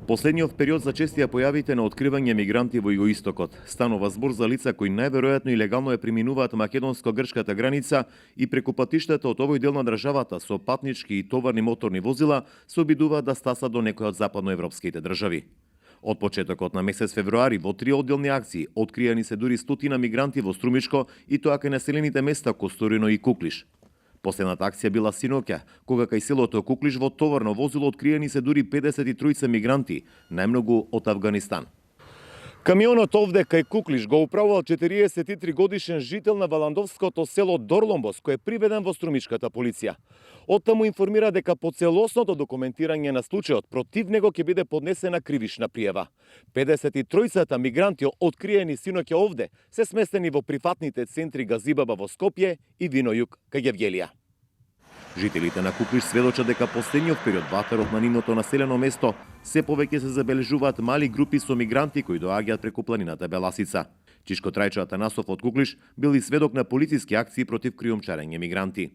Последниот период зачестија појавите на откривање мигранти во југоистокот. Станува збор за лица кои најверојатно илегално ја преминуваат македонско-грчката граница и преку патиштата од овој дел на државата со патнички и товарни моторни возила се обидуваат да стасат до некои од западноевропските држави. Од почетокот на месец февруари во 3 одделни акции откриени се дури стотина мигранти во Струмичко и тоа кај населените места Косторино и Куклиш. Последната акција била синоќа, кога кај селото Куклиш во товарно возило откриени се дури 53 мигранти, најмногу од Авганистан. Камионот овде кај Куклиш го управувал 43 годишен жител на валандовското село Дорломбос, кој е приведен во струмичката полиција. Оттаму информира дека по целосното документирање на случајот против него ќе биде поднесена кривишна пријава. 53 мигранти откриени синоќа овде се сместени во прифатните центри Газибаба во Скопје и Винојук кај Гевгелија. Жителите на Куклиш сведочат дека последниот период во атарот на нивното населено место се повеќе се забележуваат мали групи со мигранти кои доаѓаат преку планината Беласица. Чишко Трајчо Атанасов од Куклиш бил и сведок на полициски акции против криумчарење мигранти.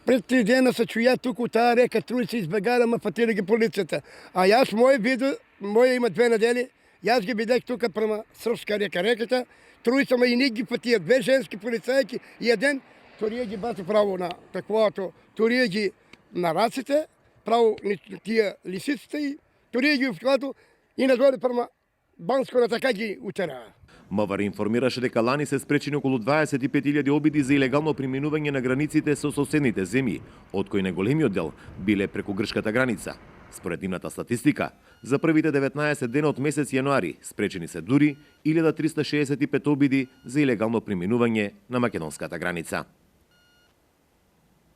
Пред 3 дена се чуја туку таа река Трујца избегара, ма фатира ги полицијата. А јас моје има 2 недели, јас ги бидех тука према српска река реката, Трујца ма и ник ги фатија, 2 женски полицајки и еден Турија ги бати право на таквото, Турија ги на раците, право тие лисиците и Турија ги вклату и надоле према Банско на така ги утераа. МВР информираше дека лани се спречени околу 25.000 обиди за илегално преминување на границите со соседните земји, од кои најголемиот дел биле преку грчката граница. Според нивната статистика, за првите 19 дена од месец јануари спречени се дури 1365 обиди за илегално преминување на македонската граница.